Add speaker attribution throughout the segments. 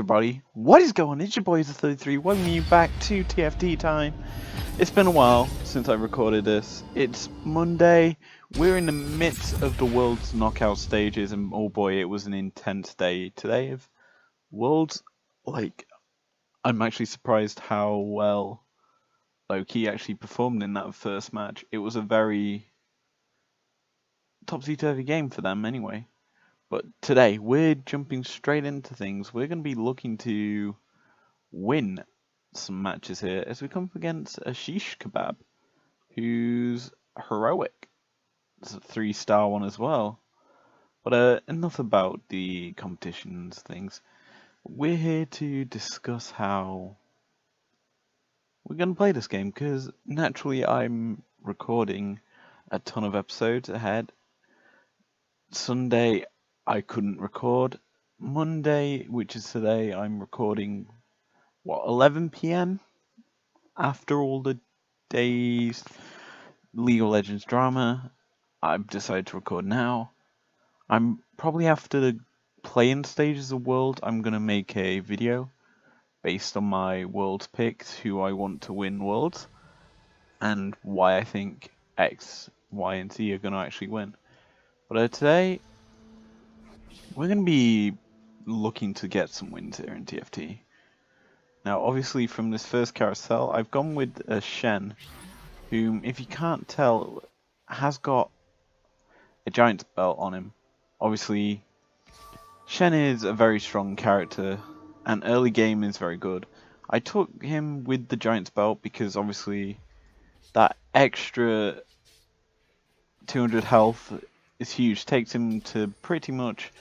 Speaker 1: everybody, what is going on? It's your boy Izlogic.business, welcoming you back to TFT time. It's been a while since I recorded this. It's Monday, we're in the midst of the world's knockout stages, and oh boy, it was an intense day today of worlds. I'm actually surprised how well Loki actually performed in that first match. It was a very topsy-turvy game for them anyway. But today, we're jumping straight into things. We're going to be looking to win some matches here as we come up against a Shish Kebab, who's heroic. It's a 3-star one as well. But enough about the competitions things. We're here to discuss how we're going to play this game, because naturally I'm recording a ton of episodes ahead. Sunday I couldn't record. Monday, which is today, I'm recording, 11 PM? After all the day's League of Legends drama, I've decided to record now. I'm probably after the play-in stages of World, I'm going to make a video based on my Worlds picks, who I want to win Worlds, and why I think X, Y, and Z are going to actually win. But today, we're going to be looking to get some wins here in TFT. Now, obviously, from this first carousel, I've gone with a Shen, whom, if you can't tell, has got a Giant's Belt on him. Obviously, Shen is a very strong character, and early game is very good. I took him with the Giant's Belt because, obviously, that extra 200 health is huge. Takes him to pretty much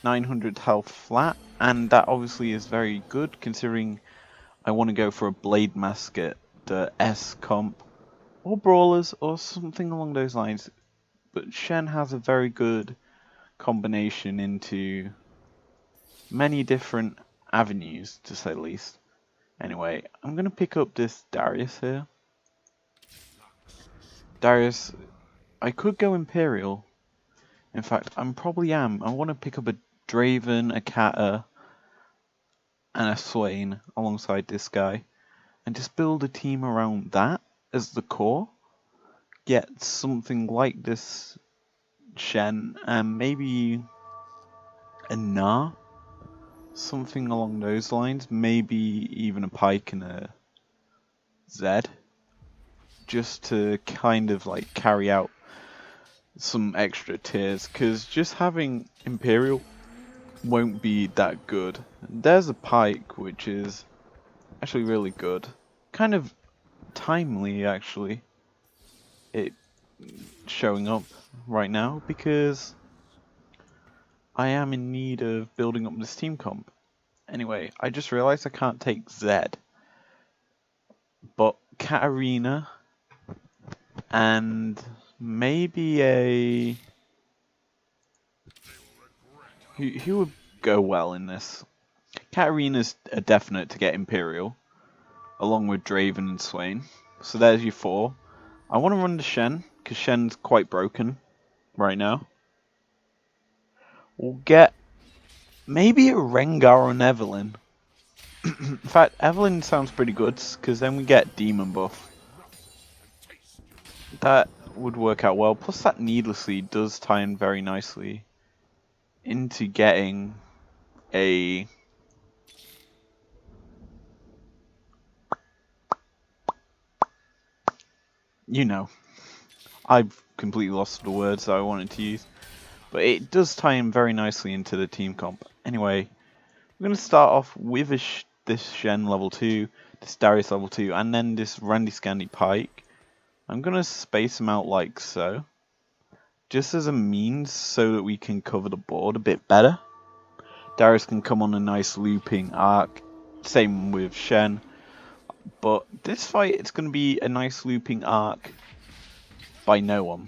Speaker 1: 900 health flat, and that obviously is very good considering I want to go for a Blade Mask at the S comp or Brawlers or something along those lines. But Shen has a very good combination into many different avenues, to say the least. Anyway, I'm going to pick up this Darius here. Darius, I could go Imperial. In fact, I probably am. I want to pick up a Draven, a Kata, and a Swain alongside this guy, and just build a team around that as the core. Get something like this Shen, and maybe a Na, something along those lines. Maybe even a Pyke and a Zed, just to kind of like carry out some extra tiers, because just having Imperial won't be that good. There's a Pyke, which is actually really good. Kind of timely, actually, it showing up right now, because I am in need of building up this team comp. Anyway, I just realized I can't take Zed. But Katarina and maybe a... Who would go well in this? Katarina's a definite to get Imperial, along with Draven and Swain. So there's your 4. I want to run the Shen, because Shen's quite broken right now. We'll get maybe a Rengar or an Evelyn. In fact, Evelyn sounds pretty good, because then we get Demon buff. That would work out well. Plus that needlessly does tie in very nicely into getting a... You know, I've completely lost the words that I wanted to use. But it does tie in very nicely into the team comp. Anyway, we're going to start off with this Shen level 2, this Darius level 2, and then this Randy Scandy Pyke. I'm going to space them out like so, just as a means so that we can cover the board a bit better. Darius can come on a nice looping arc, same with Shen. But this fight, it's going to be a nice looping arc by no one.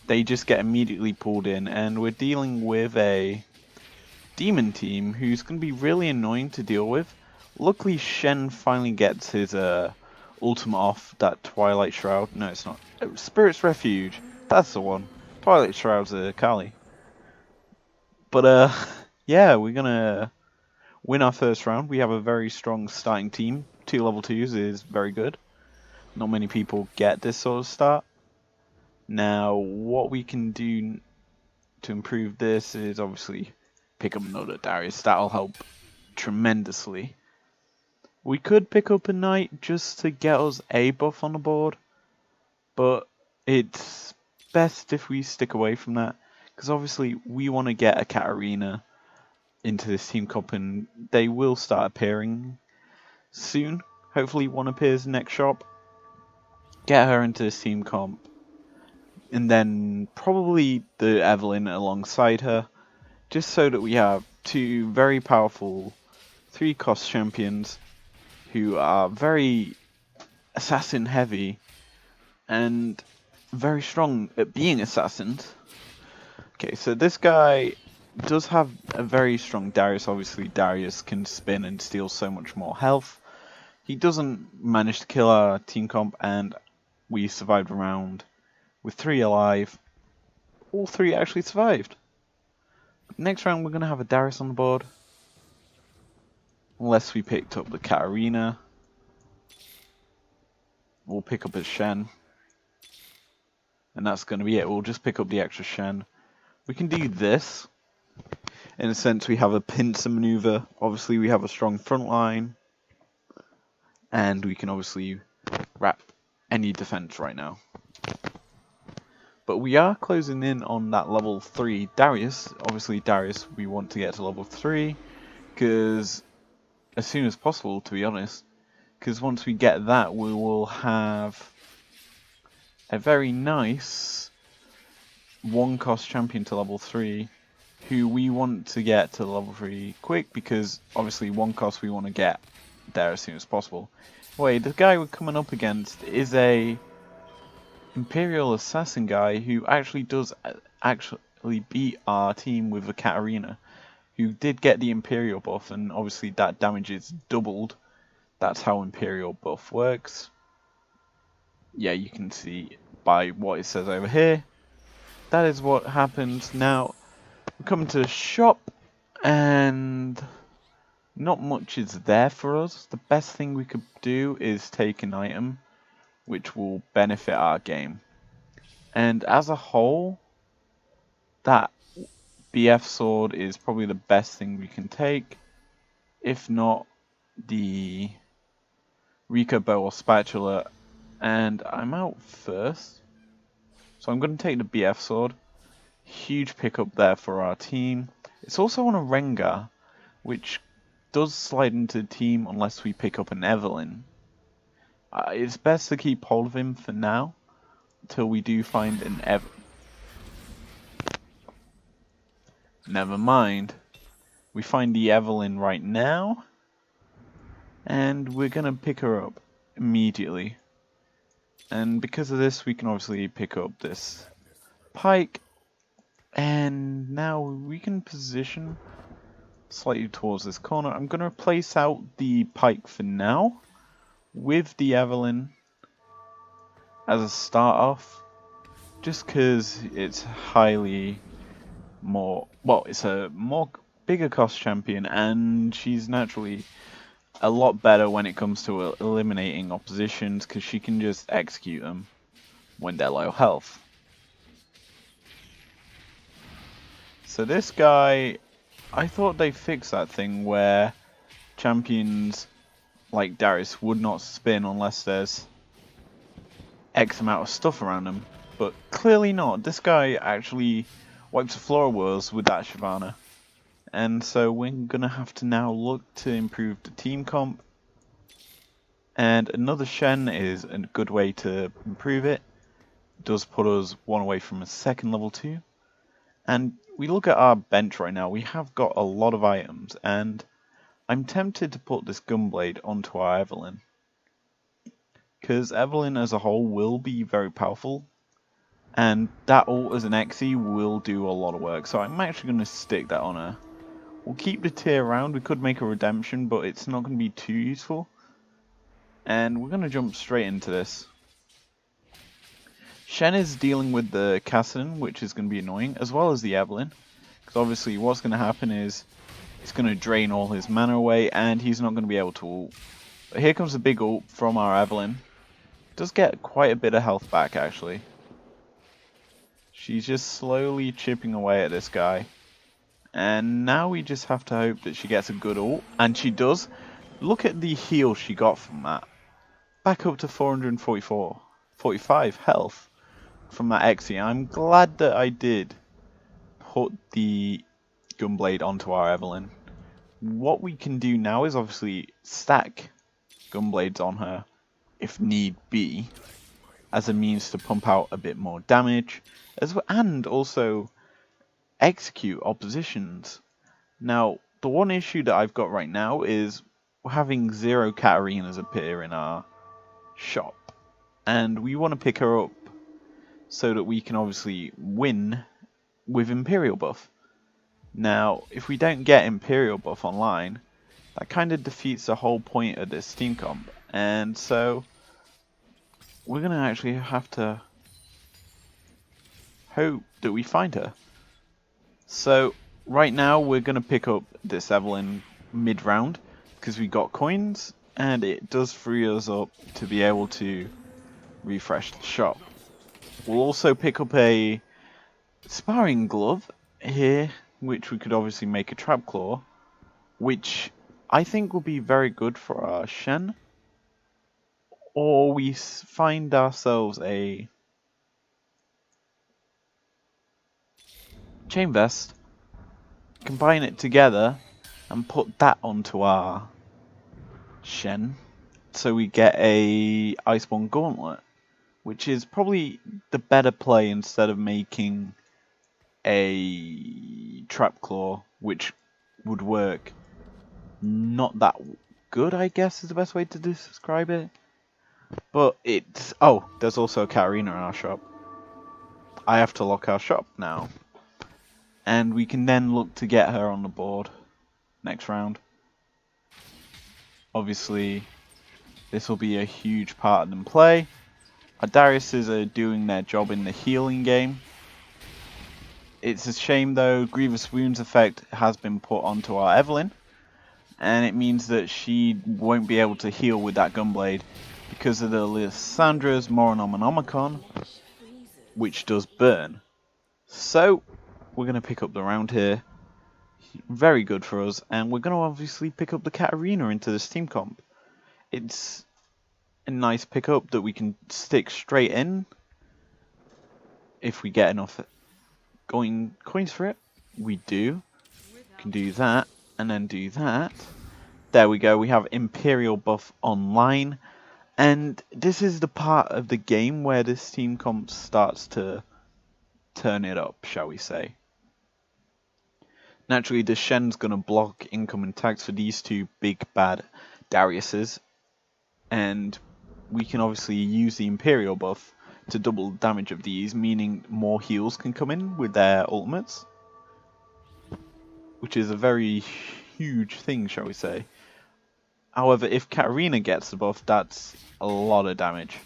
Speaker 1: They just get immediately pulled in, and we're dealing with a demon team who's going to be really annoying to deal with. Luckily, Shen finally gets his ultimate off, that Twilight Shroud. No, it's not. Spirit's Refuge. That's the one. Twilight Shroud's a Kali. But, yeah, we're win our first round. We have a very strong starting team. 2 level 2s is very good. Not many people get this sort of start. Now, what we can do to improve this is obviously pick up another Darius. That'll help tremendously. We could pick up a knight just to get us a buff on the board, but it's best if we stick away from that, because obviously we want to get a Katarina into this team comp, and they will start appearing soon. Hopefully one appears next shop. Get her into this team comp, and then probably the Evelyn alongside her, just so that we have 2 very powerful 3-cost champions who are very assassin heavy and very strong at being assassins. Okay, so this guy does have a very strong Darius. Obviously, Darius can spin and steal so much more health. He doesn't manage to kill our team comp, and we survived a round with 3 alive. All 3 actually survived. Next round, we're going to have a Darius on the board. Unless we picked up the Katarina. We'll pick up a Shen. And that's going to be it. We'll just pick up the extra Shen. We can do this. In a sense, we have a pincer maneuver. Obviously, we have a strong front line. And we can obviously wrap any defense right now. But we are closing in on that level 3 Darius. Obviously, Darius, we want to get to level 3. Because as soon as possible, to be honest. Because once we get that, we will have a very nice 1-cost champion to level 3, who we want to get to level 3 quick, because obviously 1-cost we want to get there as soon as possible. Wait, the guy we're coming up against is a Imperial assassin guy who actually does beat our team with a Katarina, who did get the Imperial buff, and obviously that damage is doubled. That's how Imperial buff works. Yeah, you can see by what it says over here. That is what happens. Now, we come to the shop, and not much is there for us. The best thing we could do is take an item, which will benefit our game. And as a whole, that BF sword is probably the best thing we can take. If not, the Rico bow or spatula. And I'm out first. So I'm going to take the BF sword. Huge pickup there for our team. It's also on a Rengar, which does slide into the team unless we pick up an Evelyn. It's best to keep hold of him for now, until we do find an Never mind. We find the Evelyn right now, and we're going to pick her up immediately. And because of this, we can obviously pick up this pike, and now we can position slightly towards this corner. I'm going to place out the pike for now with the Evelyn as a start off, just because it's highly more, well, it's a more bigger cost champion, and she's naturally a lot better when it comes to eliminating oppositions, because she can just execute them when they're low health. So this guy, I thought they fixed that thing where champions like Darius would not spin unless there's X amount of stuff around them, but clearly not. This guy actually wipes the floor of worlds with that Shyvana. And so we're going to have to now look to improve the team comp. And another Shen is a good way to improve it. It does put us 1 away from a second level 2. And we look at our bench right now, we have got a lot of items, and I'm tempted to put this Gunblade onto our Evelyn. Because Evelyn as a whole will be very powerful, and that ult as an Xe will do a lot of work, so I'm actually going to stick that on her. We'll keep the tier around. We could make a redemption, but it's not going to be too useful. And we're going to jump straight into this. Shen is dealing with the Kassadin, which is going to be annoying, as well as the Evelyn. Because obviously what's going to happen is It's going to drain all his mana away, and he's not going to be able to ult. But here comes a big ult from our Evelyn. Does get quite a bit of health back, actually. She's just slowly chipping away at this guy. And now we just have to hope that she gets a good ult. And she does. Look at the heal she got from that. Back up to 45 health from that Exi. I'm glad that I did put the Gunblade onto our Evelyn. What we can do now is obviously stack Gunblades on her, if need be, as a means to pump out a bit more damage, and also execute oppositions. Now, the one issue that I've got right now is having 0 Katarinas appear in our shop, and we want to pick her up so that we can obviously win with Imperial buff. Now, if we don't get Imperial buff online, that kind of defeats the whole point of this team comp, and so we're going to actually have to hope that we find her. So right now we're going to pick up this Evelyn mid-round because we got coins, and it does free us up to be able to refresh the shop. We'll also pick up a sparring glove here, which we could obviously make a trap claw, which I think will be very good for our Shen. Or we find ourselves a chain vest, combine it together, and put that onto our Shen, so we get a Iceborne Gauntlet, which is probably the better play instead of making a Trap Claw, which would work not that good, I guess is the best way to describe it. But it's... oh, there's also a Katarina in our shop. I have to lock our shop now. And we can then look to get her on the board next round. Obviously, this will be a huge part of them play. Our Dariuses are doing their job in the healing game. It's a shame though, Grievous Wounds effect has been put onto our Evelyn, and it means that she won't be able to heal with that Gunblade because of the Lyssandra's Moronomicon, which does burn. So, we're going to pick up the round here. Very good for us, and we're going to obviously pick up the Katarina into this team comp. It's a nice pickup that we can stick straight in if we get enough coins for it. We do. Can do that, and then do that. There we go, we have Imperial buff online, and this is the part of the game where this team comp starts to turn it up, shall we say. Naturally, the Shen's going to block incoming attacks for these two big bad Dariuses, and we can obviously use the Imperial buff to double the damage of these, meaning more heals can come in with their ultimates, which is a very huge thing, shall we say. However, if Katarina gets the buff, that's a lot of damage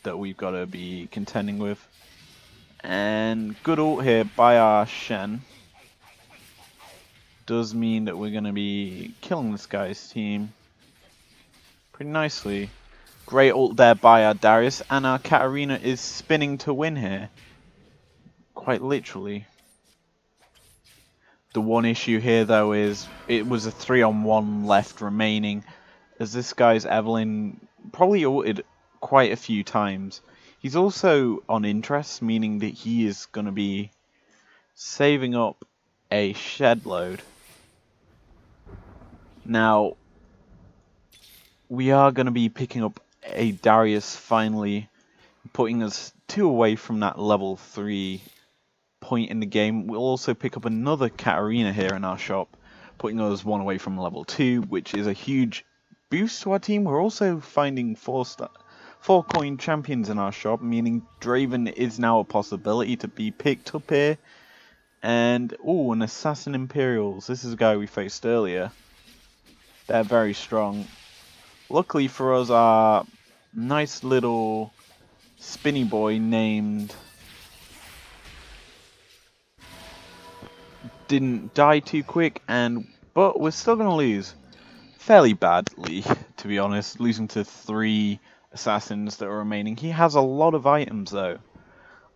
Speaker 1: that we've got to be contending with. And good ult here by our Shen does mean that we're going to be killing this guy's team pretty nicely. Great ult there by our Darius, and our Katarina is spinning to win here. Quite literally. The one issue here though is it was a 3-on-1 left remaining, as this guy's Evelyn probably ulted quite a few times. He's also on interest, meaning that he is going to be saving up a shed load. Now, we are going to be picking up a Darius finally, putting us 2 away from that level 3 point in the game. We'll also pick up another Katarina here in our shop, putting us 1 away from level 2, which is a huge boost to our team. We're also finding 4 coin champions in our shop, meaning Draven is now a possibility to be picked up here. And, ooh, an Assassin Imperials. This is a guy we faced earlier. They're very strong. Luckily for us, our nice little spinny boy named didn't die too quick, but we're still going to lose fairly badly, to be honest, losing to 3 assassins that are remaining. He has a lot of items, though.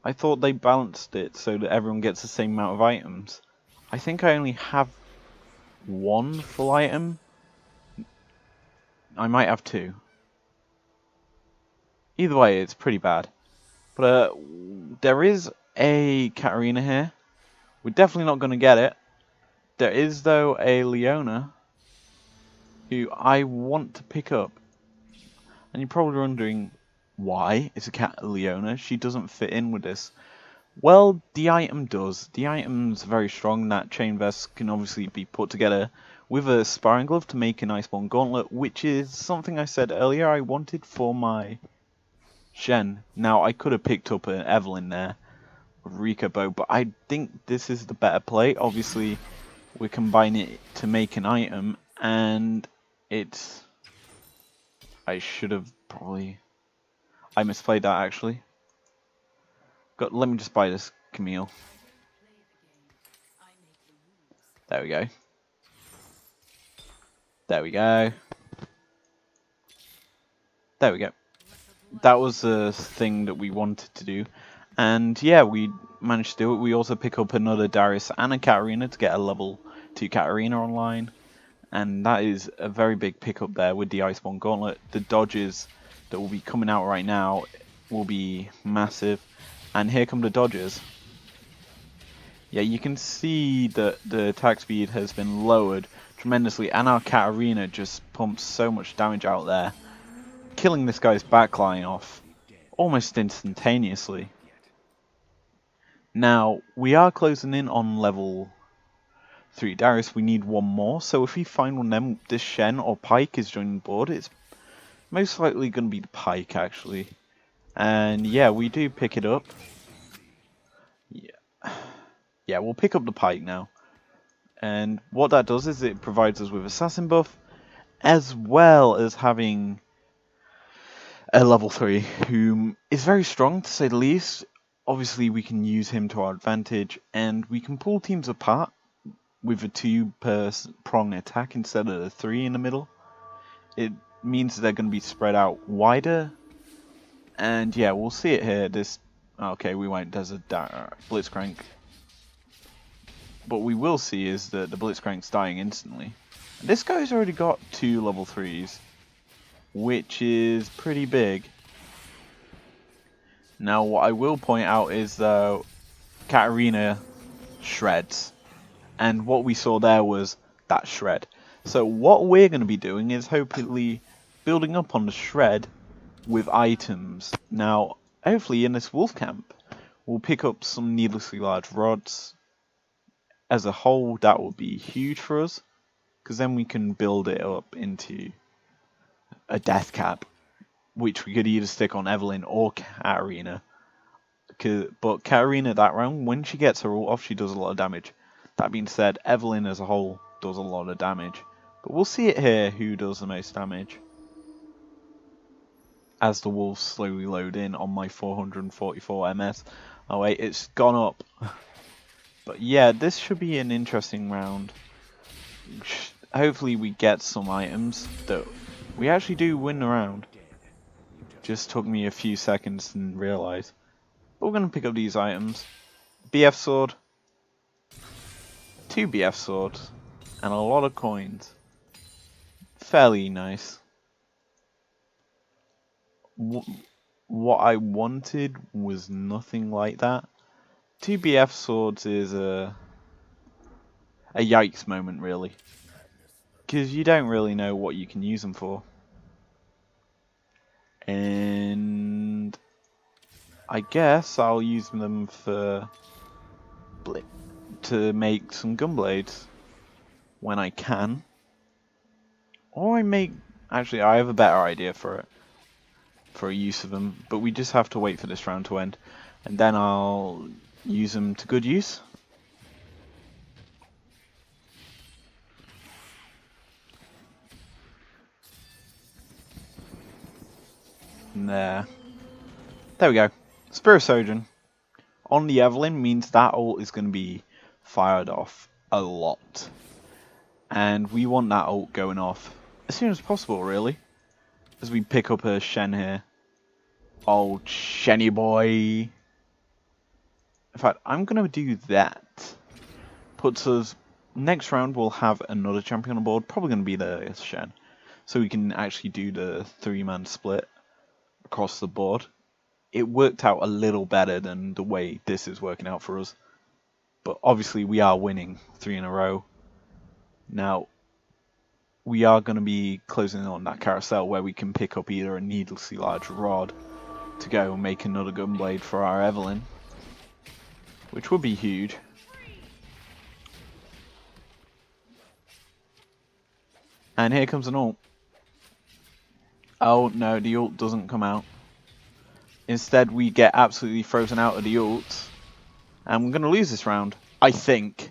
Speaker 1: I thought they balanced it so that everyone gets the same amount of items. I think I only have 1 full item. I might have 2. Either way, it's pretty bad. But there is a Katarina here. We're definitely not going to get it. There is, though, a Leona who I want to pick up. And you're probably wondering, why is a Leona? She doesn't fit in with this. Well, the item does. The item's very strong. That chain vest can obviously be put together with a sparring glove to make an Iceborne gauntlet, which is something I said earlier I wanted for my Shen. Now, I could have picked up an Evelyn there, with Rika bow, but I think this is the better play. Obviously, we combine it to make an item, and it's... I should have probably... I misplayed that, actually. Let me just buy this Camille. There we go. There we go. There we go. That was the thing that we wanted to do. And yeah, we managed to do it. We also pick up another Darius and a Katarina to get a level 2 Katarina online. And that is a very big pickup there with the Iceborne Gauntlet. The dodges that will be coming out right now will be massive. And here come the dodges. Yeah, you can see that the attack speed has been lowered tremendously, and our Katarina just pumps so much damage out there, killing this guy's backline off almost instantaneously. Now, we are closing in on level 3 Darius. We need 1 more, so if we find one of them, this Shen or Pike is joining the board. It's most likely going to be the Pike, actually. And yeah, we do pick it up. Yeah, we'll pick up the Pike now. And what that does is it provides us with assassin buff, as well as having a level 3, whom is very strong to say the least. Obviously we can use him to our advantage, and we can pull teams apart with a 2 per prong attack instead of the 3 in the middle. It means they're going to be spread out wider, and yeah, we'll see it here. Okay, we won't. There's a Blitzcrank. What we will see is that the Blitzcrank's dying instantly. And this guy's already got 2 level 3s, which is pretty big. Now, what I will point out is, though, Katarina shreds. And what we saw there was that shred. So what we're going to be doing is hopefully building up on the shred with items. Now, hopefully in this wolf camp, we'll pick up some needlessly large rods. As a whole, that will be huge for us, because then we can build it up into a death cap, which we could either stick on Evelyn or Katarina. But Katarina that round, when she gets her ult off, she does a lot of damage. That being said, Evelyn as a whole does a lot of damage. But we'll see it here who does the most damage, as the wolves slowly load in on my 444 MS. Oh wait, it's gone up. But yeah, this should be an interesting round. Hopefully we get some items that we actually do win the round. Just took me a few seconds to realise. But we're going to pick up these items. BF sword, 2 BF swords, and a lot of coins. Fairly nice. What I wanted was nothing like that. 2 BF swords is a yikes moment, really, because you don't really know what you can use them for. And I guess I'll use them to make some gunblades when I can. Or actually I have a better idea for a use of them, but we just have to wait for this round to end, and then I'll use them to good use. And there we go. Spirit Surgeon on the Evelyn means that ult is going to be fired off a lot. And we want that ult going off as soon as possible, really. As we pick up a Shen here. Old Shenny boy. In fact, I'm going to do that. Puts us... Next round, we'll have another champion on board. Probably going to be the Shen. So we can actually do the 3-man split across the board. It worked out a little better than the way this is working out for us. But obviously we are winning 3 in a row. Now, we are going to be closing on that carousel where we can pick up either a needlessly large rod to go and make another gunblade for our Evelyn, which would be huge. And here comes an ult. Oh no, the ult doesn't come out. Instead, we get absolutely frozen out of the ult. And we're going to lose this round, I think.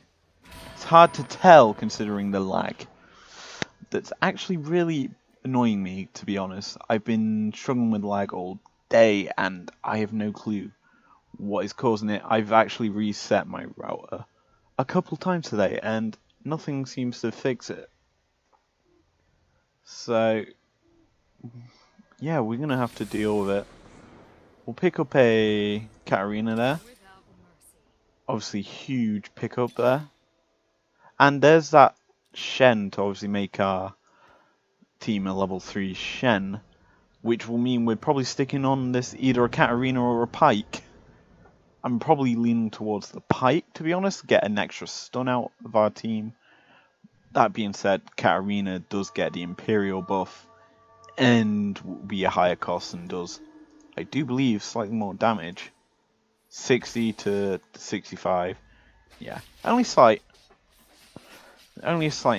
Speaker 1: It's hard to tell considering the lag. That's actually really annoying me, to be honest. I've been struggling with lag all day and I have no clue what is causing it. I've actually reset my router a couple times today and nothing seems to fix it. So, yeah, we're going to have to deal with it. We'll pick up a Katarina there. Obviously, huge pickup there. And there's that Shen to obviously make our team a level 3 Shen, which will mean we're probably sticking on this either a Katarina or a Pike. I'm probably leaning towards the Pike, to be honest, get an extra stun out of our team. That being said, Katarina does get the Imperial buff and will be a higher cost and does, I do believe, slightly more damage. 60 to 65. Yeah, only a slight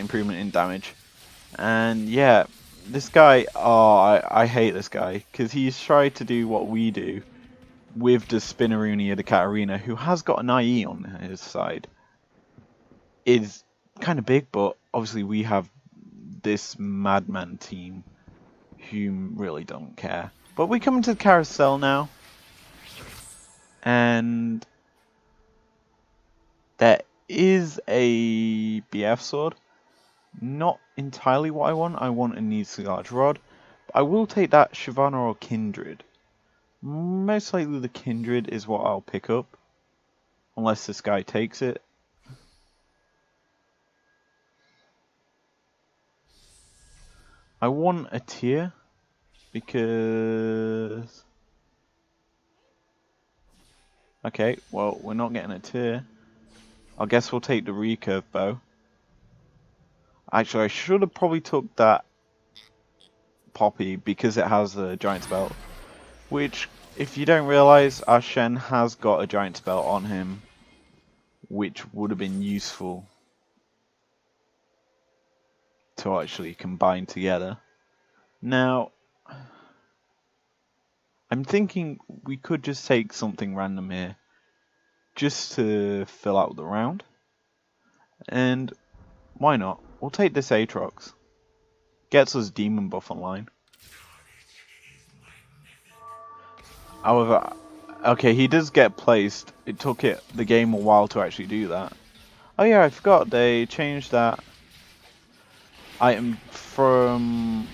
Speaker 1: improvement in damage. And yeah, this guy, oh, I hate this guy, because he's tried to do what we do with the Spinneroonie of the Katarina, who has got an IE on his side. Is kind of big, but obviously we have this madman team who really don't care. But we come into the carousel now, and there is a BF sword. Not entirely what I want. I want a needlessly large rod. But I will take that Shyvana or Kindred. Most likely the Kindred is what I'll pick up. Unless this guy takes it. I want a tier. Because... Okay, well, we're not getting a tier. I guess we'll take the recurve bow. Actually, I should have probably took that Poppy because it has a giant's belt. Which, if you don't realise, our Shen has got a giant's belt on him. Which would have been useful to actually combine together. Now, I'm thinking we could just take something random here. Just to fill out the round. And why not? We'll take this Aatrox. Gets us demon buff online. However, okay, he does get placed. It took the game a while to actually do that. Oh yeah, I forgot they changed that item from...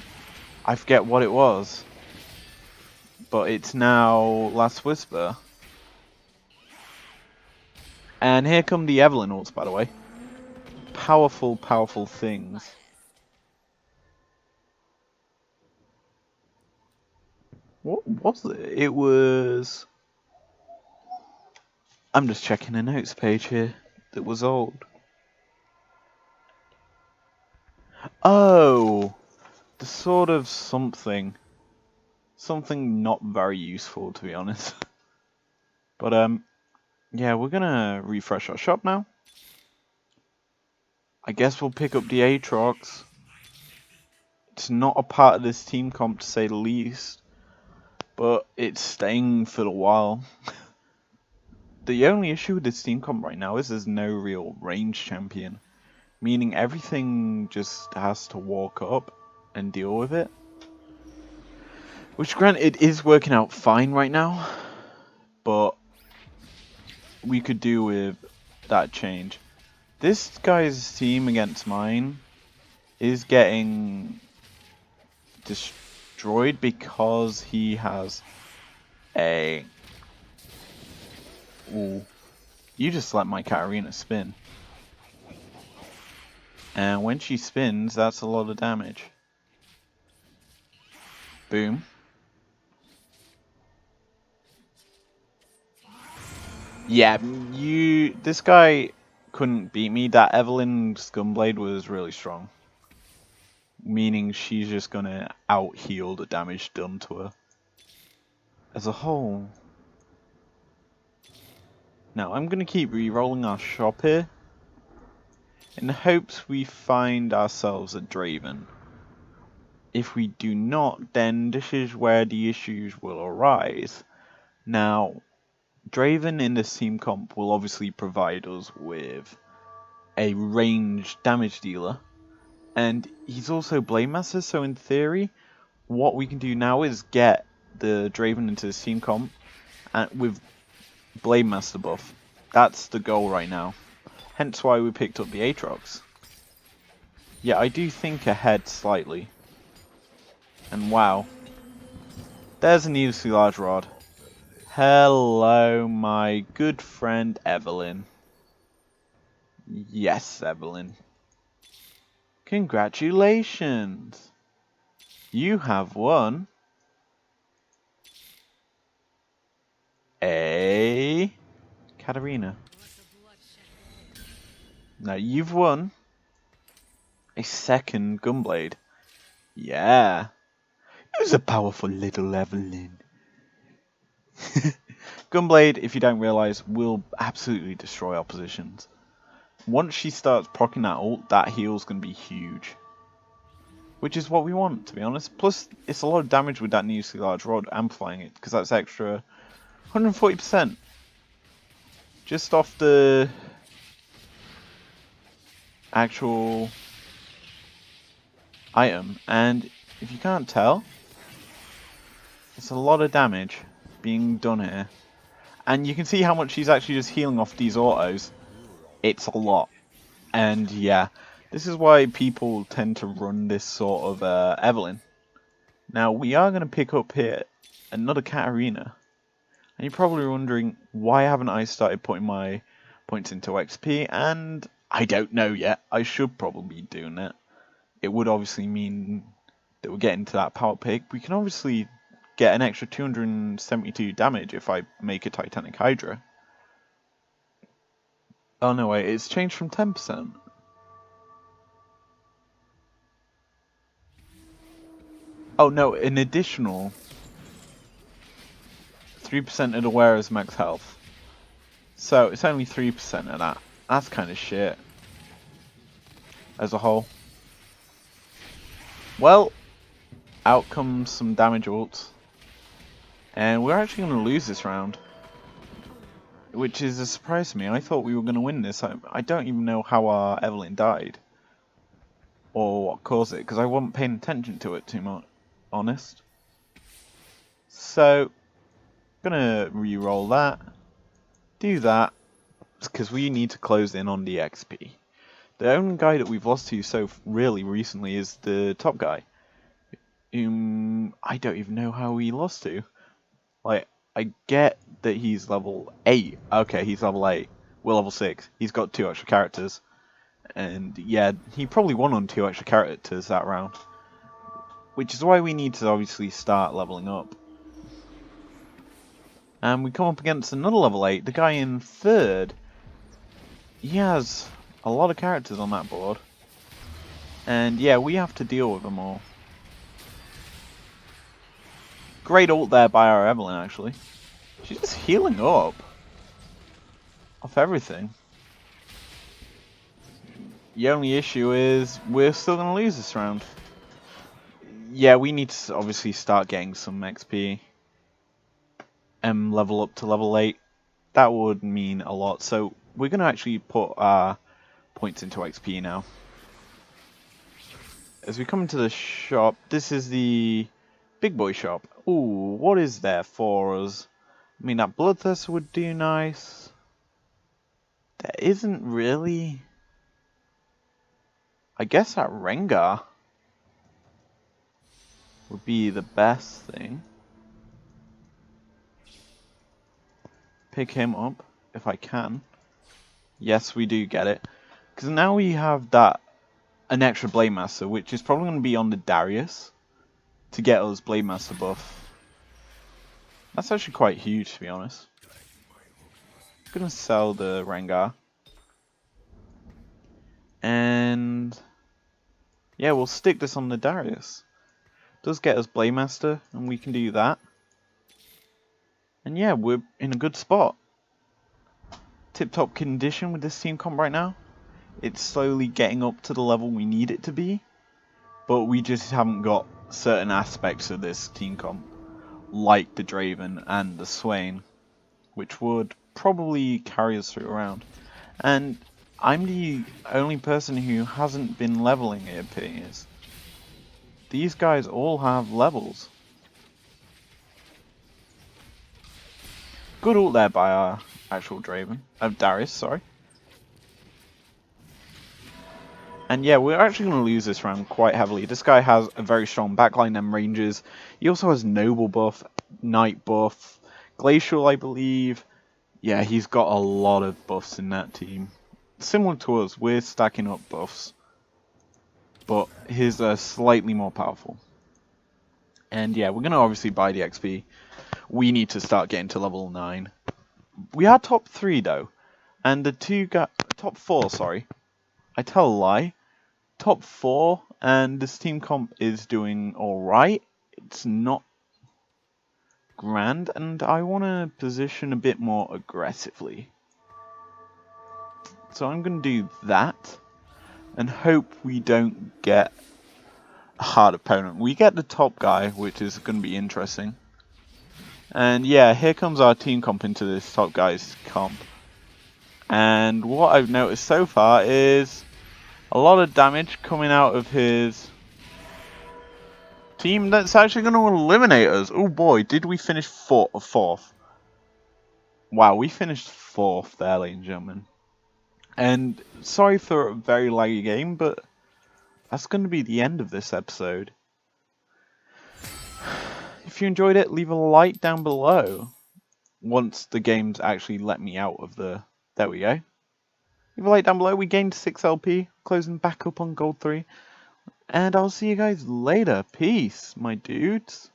Speaker 1: I forget what it was. But it's now Last Whisper. And here come the Evelyn ults, by the way. Powerful, powerful things. What was it? It was... I'm just checking the notes page here. That was old. Oh! The sort of something. Something not very useful, to be honest. But, yeah, we're gonna refresh our shop now. I guess we'll pick up the Aatrox. It's not a part of this team comp, to say the least. But it's staying for a while. The only issue with this team comp right now is there's no real range champion. Meaning everything just has to walk up and deal with it. Which, granted, is working out fine right now. But we could do with that change. This guy's team against mine is getting destroyed because he has a... Ooh. You just let my Katarina spin. And when she spins, that's a lot of damage. Boom. Yeah, this guy couldn't beat me. That Evelyn's Gunblade was really strong. Meaning she's just gonna out-heal the damage done to her. As a whole. Now, I'm gonna keep re-rolling our shop here. In hopes we find ourselves a Draven. If we do not, then this is where the issues will arise. Now, Draven in this team comp will obviously provide us with a ranged damage dealer, and he's also Blade Master, so in theory, what we can do now is get the Draven into this team comp and with Blade Master buff. That's the goal right now. Hence why we picked up the Aatrox. Yeah, I do think ahead slightly. And wow. There's a needlessly large rod. Hello, my good friend Evelyn. Yes, Evelyn. Congratulations! You have won a Katarina. Now you've won a second Gunblade. Yeah. Who's a powerful little Evelyn? Gunblade, if you don't realise, will absolutely destroy oppositions. Once she starts proccing that ult, that heal's going to be huge. Which is what we want, to be honest. Plus, it's a lot of damage with that needlessly large rod, amplifying it, because that's extra 140%. Just off the actual item. And if you can't tell, it's a lot of damage being done here. And you can see how much she's actually just healing off these autos. It's a lot. And yeah, this is why people tend to run this sort of Evelyn. Now, we are going to pick up here another Katarina. And you're probably wondering, why haven't I started putting my points into XP? And I don't know yet. I should probably be doing it. It would obviously mean that we're getting to that power pick. We can obviously get an extra 272 damage if I make a Titanic Hydra. Oh no, wait, it's changed from 10%. Oh no, an additional 3% of the wearer's max health. So it's only 3% of that. That's kind of shit. As a whole. Well, out comes some damage ults. And we're actually going to lose this round. Which is a surprise to me. I thought we were going to win this. I don't even know how our Evelyn died. Or what caused it. Because I wasn't paying attention to it too much. Honest. So, gonna re-roll that. Do that. Because we need to close in on the XP. The only guy that we've lost to so really recently is the top guy. Whom I don't even know how he lost to. Like, I get that he's level 8. Okay, he's level 8. We're level 6. He's got 2 extra characters. And yeah, he probably won on 2 extra characters that round. Which is why we need to obviously start leveling up. And we come up against another level 8. The guy in 3rd. He has a lot of characters on that board. And yeah, we have to deal with them all. Great ult there by our Evelyn, actually. She's just healing up. Off everything. The only issue is we're still going to lose this round. Yeah, we need to obviously start getting some XP. And level up to level 8. That would mean a lot. So we're going to actually put our points into XP now. As we come into the shop, this is the big boy shop. Ooh, what is there for us? I mean, that Bloodthirster would do nice. There isn't really. I guess that Rengar would be the best thing. Pick him up if I can. Yes, we do get it. Because now we have an extra Blade Master, which is probably going to be on the Darius to get us Blade Master buff. That's actually quite huge, to be honest. I'm going to sell the Rengar. And yeah, we'll stick this on the Darius. Does get us Blade Master, and we can do that. And yeah, we're in a good spot. Tip-top condition with this team comp right now. It's slowly getting up to the level we need it to be, but we just haven't got certain aspects of this team comp, like the Draven and the Swain, which would probably carry us through around. And I'm the only person who hasn't been leveling, it appears. These guys all have levels. Good ult there by our actual Draven. Darius, sorry. And yeah, we're actually going to lose this round quite heavily. This guy has a very strong backline and ranges. He also has Noble buff, Knight buff, Glacial, I believe. Yeah, he's got a lot of buffs in that team. Similar to us, we're stacking up buffs. But his are slightly more powerful. And yeah, we're going to obviously buy the XP. We need to start getting to level 9. We are top 3 though. And the top 4, sorry. I tell a lie. Top 4, and this team comp is doing alright. It's not grand, and I want to position a bit more aggressively. So I'm going to do that, and hope we don't get a hard opponent. We get the top guy, which is going to be interesting. And yeah, here comes our team comp into this top guy's comp. And what I've noticed so far is a lot of damage coming out of his team that's actually going to eliminate us. Oh boy, did we finish fourth? Wow, we finished 4th there, ladies and gentlemen. And sorry for a very laggy game, but that's going to be the end of this episode. If you enjoyed it, leave a like down below. Once the game's actually let me out of the... There we go. Leave a like down below. We gained 6 LP, closing back up on Gold 3. And I'll see you guys later. Peace, my dudes.